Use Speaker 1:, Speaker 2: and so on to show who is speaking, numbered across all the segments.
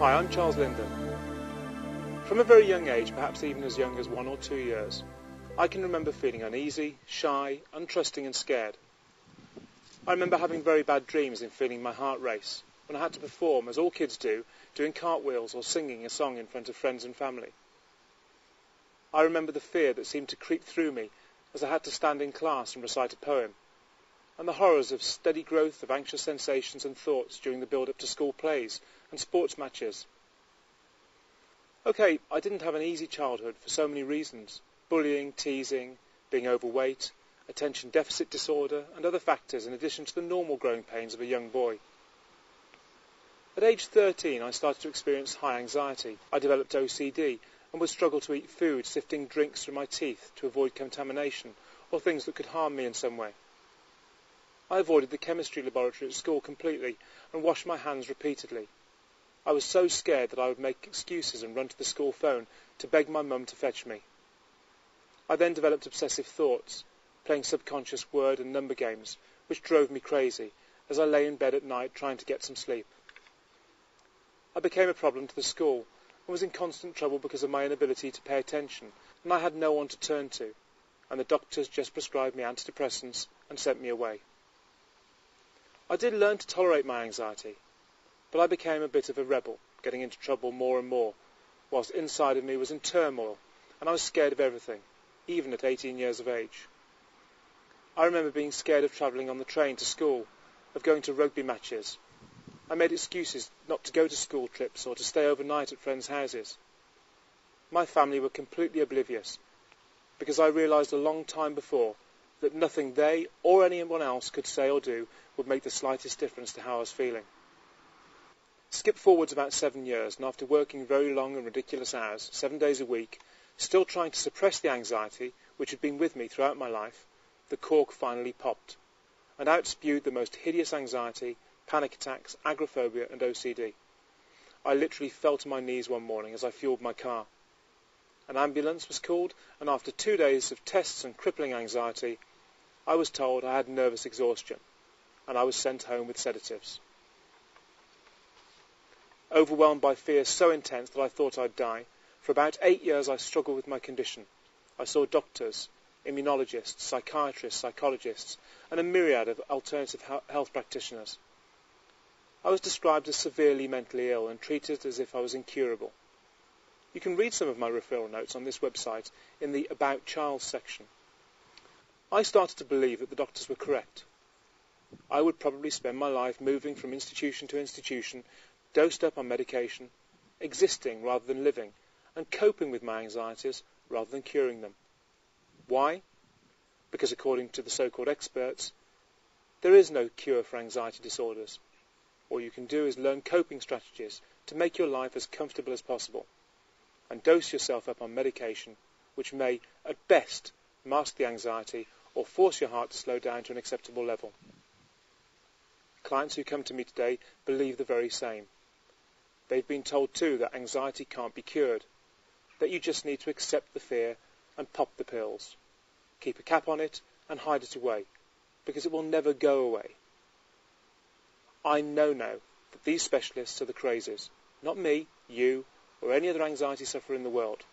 Speaker 1: Hi, I'm Charles Linden. From a very young age, perhaps even as young as 1 or 2 years, I can remember feeling uneasy, shy, untrusting and scared. I remember having very bad dreams and feeling my heart race when I had to perform, as all kids do, doing cartwheels or singing a song in front of friends and family. I remember the fear that seemed to creep through me as I had to stand in class and recite a poem, and the horrors of steady growth of anxious sensations and thoughts during the build-up to school plays and sports matches. Okay, I didn't have an easy childhood for so many reasons: bullying, teasing, being overweight, attention deficit disorder, and other factors in addition to the normal growing pains of a young boy. At age 13, I started to experience high anxiety. I developed OCD and would struggle to eat food, sifting drinks through my teeth to avoid contamination or things that could harm me in some way. I avoided the chemistry laboratory at school completely and washed my hands repeatedly. I was so scared that I would make excuses and run to the school phone to beg my mum to fetch me. I then developed obsessive thoughts, playing subconscious word and number games, which drove me crazy as I lay in bed at night trying to get some sleep. I became a problem to the school and was in constant trouble because of my inability to pay attention, and I had no one to turn to, and the doctors just prescribed me antidepressants and sent me away. I did learn to tolerate my anxiety, but I became a bit of a rebel, getting into trouble more and more, whilst inside of me was in turmoil, and I was scared of everything, even at 18 years of age. I remember being scared of travelling on the train to school, of going to rugby matches. I made excuses not to go to school trips or to stay overnight at friends' houses. My family were completely oblivious, because I realised a long time before that nothing they or anyone else could say or do would make the slightest difference to how I was feeling. Skip forwards about 7 years, and after working very long and ridiculous hours, 7 days a week, still trying to suppress the anxiety which had been with me throughout my life, the cork finally popped, and out spewed the most hideous anxiety, panic attacks, agoraphobia and OCD. I literally fell to my knees one morning as I fueled my car. An ambulance was called, and after 2 days of tests and crippling anxiety, I was told I had nervous exhaustion, and I was sent home with sedatives. Overwhelmed by fear so intense that I thought I'd die, for about 8 years I struggled with my condition. I saw doctors, immunologists, psychiatrists, psychologists, and a myriad of alternative health practitioners. I was described as severely mentally ill and treated as if I was incurable. You can read some of my referral notes on this website in the About Charles section. I started to believe that the doctors were correct. I would probably spend my life moving from institution to institution, dosed up on medication, existing rather than living, and coping with my anxieties rather than curing them. Why? Because according to the so-called experts, there is no cure for anxiety disorders. All you can do is learn coping strategies to make your life as comfortable as possible, and dose yourself up on medication which may, at best, mask the anxiety or force your heart to slow down to an acceptable level. Clients who come to me today believe the very same. They've been told too that anxiety can't be cured, that you just need to accept the fear and pop the pills. Keep a cap on it and hide it away, because it will never go away. I know now that these specialists are the crazies, not me, you, or any other anxiety sufferer in the world.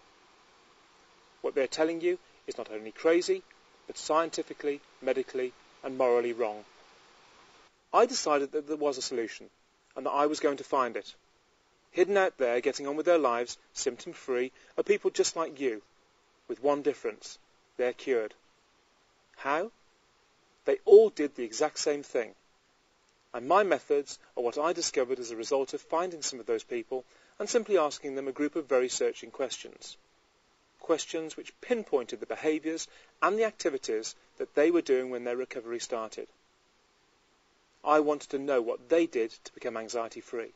Speaker 1: What they're telling you is not only crazy, but scientifically, medically, and morally wrong. I decided that there was a solution, and that I was going to find it. Hidden out there, getting on with their lives, symptom-free, are people just like you, with one difference: they're cured. How? They all did the exact same thing. And my methods are what I discovered as a result of finding some of those people and simply asking them a group of very searching questions. Questions which pinpointed the behaviours and the activities that they were doing when their recovery started. I wanted to know what they did to become anxiety-free.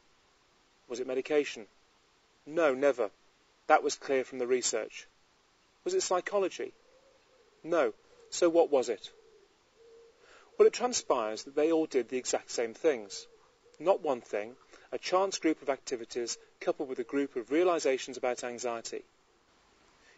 Speaker 1: Was it medication? No, never. That was clear from the research. Was it psychology? No. So what was it? Well, it transpires that they all did the exact same things. Not one thing, a chance group of activities coupled with a group of realisations about anxiety.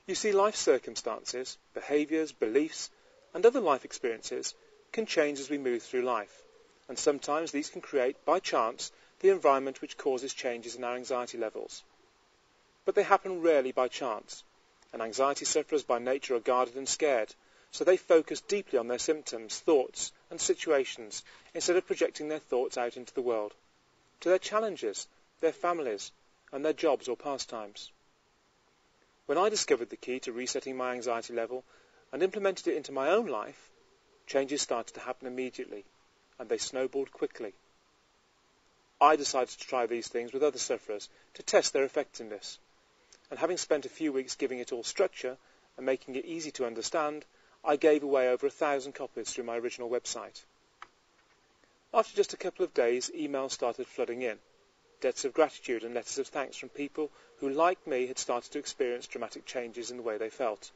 Speaker 1: You see, life circumstances, behaviours, beliefs, and other life experiences can change as we move through life, and sometimes these can create, by chance, the environment which causes changes in our anxiety levels. But they happen rarely by chance, and anxiety sufferers by nature are guarded and scared, so they focus deeply on their symptoms, thoughts and situations instead of projecting their thoughts out into the world, to their challenges, their families and their jobs or pastimes. When I discovered the key to resetting my anxiety level and implemented it into my own life, changes started to happen immediately, and they snowballed quickly. I decided to try these things with other sufferers to test their effectiveness, and having spent a few weeks giving it all structure and making it easy to understand, I gave away over 1,000 copies through my original website. After just a couple of days, emails started flooding in, debts of gratitude and letters of thanks from people who, like me, had started to experience dramatic changes in the way they felt.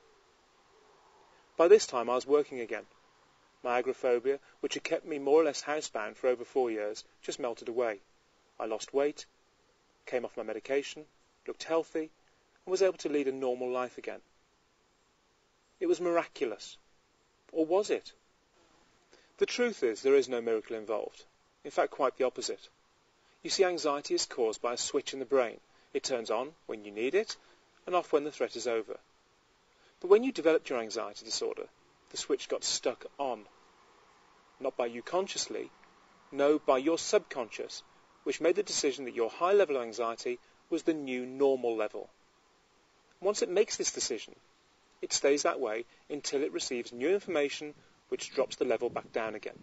Speaker 1: By this time I was working again. My agoraphobia, which had kept me more or less housebound for over 4 years, just melted away. I lost weight, came off my medication, looked healthy, and was able to lead a normal life again. It was miraculous. Or was it? The truth is there is no miracle involved. In fact, quite the opposite. You see, anxiety is caused by a switch in the brain. It turns on when you need it, and off when the threat is over. But when you developed your anxiety disorder, the switch got stuck on. Not by you consciously, no, by your subconscious, which made the decision that your high level of anxiety was the new normal level. Once it makes this decision, it stays that way until it receives new information which drops the level back down again.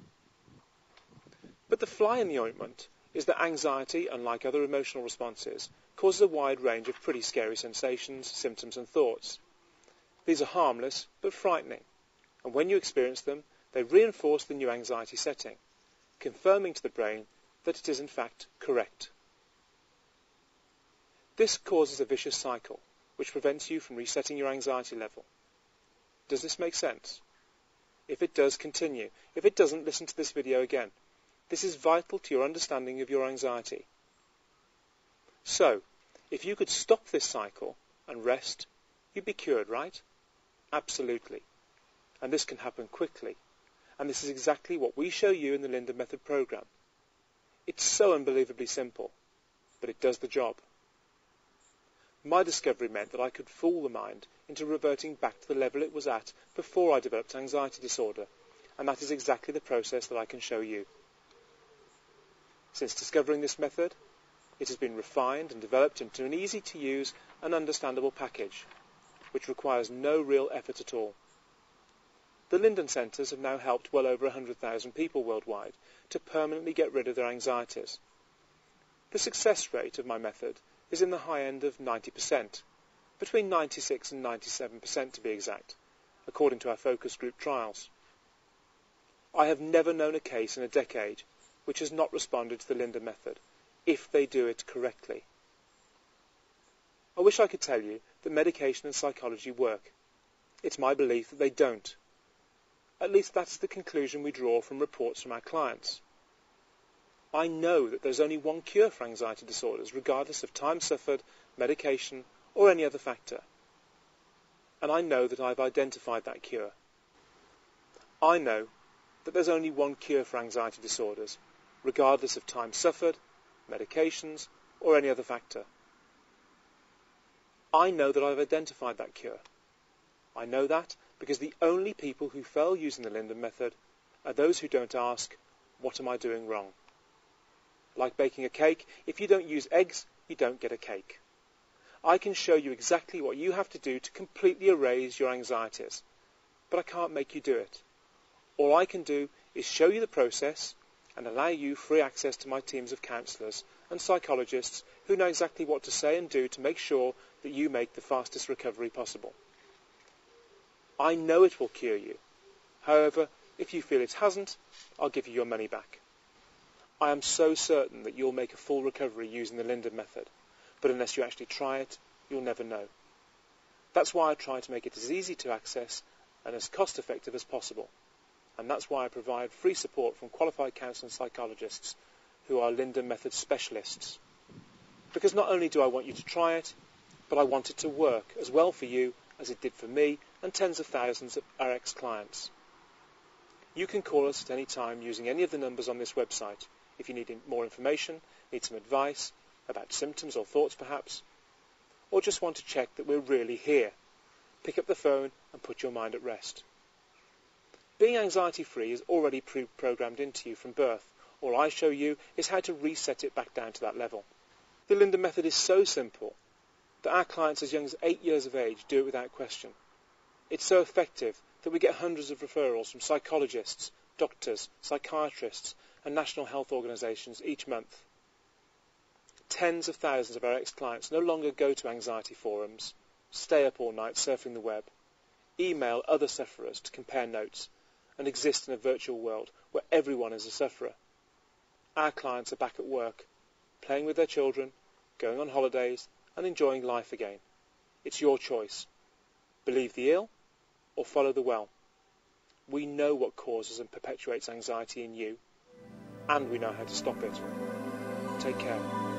Speaker 1: But the fly in the ointment is that anxiety, unlike other emotional responses, causes a wide range of pretty scary sensations, symptoms and thoughts. These are harmless but frightening, and when you experience them, they reinforce the new anxiety setting, confirming to the brain that it is in fact correct. This causes a vicious cycle, which prevents you from resetting your anxiety level. Does this make sense? If it does, continue. If it doesn't, listen to this video again. This is vital to your understanding of your anxiety. So, if you could stop this cycle and rest, you'd be cured, right? Absolutely. And this can happen quickly. And this is exactly what we show you in the Linden Method program. It's so unbelievably simple, but it does the job. My discovery meant that I could fool the mind into reverting back to the level it was at before I developed anxiety disorder, and that is exactly the process that I can show you. Since discovering this method, it has been refined and developed into an easy-to-use and understandable package, which requires no real effort at all. The Linden Centres have now helped well over 100,000 people worldwide to permanently get rid of their anxieties. The success rate of my method is in the high end of 90%, between 96 and 97% to be exact, according to our focus group trials. I have never known a case in a decade which has not responded to the Linden method, if they do it correctly. I wish I could tell you that medication and psychology work. It's my belief that they don't. At least that's the conclusion we draw from reports from our clients. I know that there's only one cure for anxiety disorders, regardless of time suffered, medication, or any other factor. And I know that I've identified that cure. I know that there's only one cure for anxiety disorders, regardless of time suffered, medications, or any other factor. I know that I've identified that cure. I know that because the only people who fail using the Linden method are those who don't ask, what am I doing wrong? Like baking a cake, if you don't use eggs, you don't get a cake. I can show you exactly what you have to do to completely erase your anxieties, but I can't make you do it. All I can do is show you the process and allow you free access to my teams of counsellors and psychologists who know exactly what to say and do to make sure that you make the fastest recovery possible. I know it will cure you. However, if you feel it hasn't, I'll give you your money back. I am so certain that you'll make a full recovery using the Linden method, but unless you actually try it, you'll never know. That's why I try to make it as easy to access and as cost-effective as possible. And that's why I provide free support from qualified counsellors and psychologists who are Linden method specialists. Because not only do I want you to try it, but I want it to work as well for you as it did for me and tens of thousands of our ex-clients. You can call us at any time using any of the numbers on this website if you need more information, need some advice about symptoms or thoughts perhaps, or just want to check that we're really here, pick up the phone and put your mind at rest. Being anxiety-free is already pre-programmed into you from birth. All I show you is how to reset it back down to that level. The Linda method is so simple that our clients as young as 8 years of age do it without question. It's so effective that we get hundreds of referrals from psychologists, doctors, psychiatrists and national health organisations each month. Tens of thousands of our ex-clients no longer go to anxiety forums, stay up all night surfing the web, email other sufferers to compare notes, and exist in a virtual world where everyone is a sufferer. Our clients are back at work, playing with their children, going on holidays, and enjoying life again. It's your choice. Believe the ill or follow the well. We know what causes and perpetuates anxiety in you, and we know how to stop it. Take care.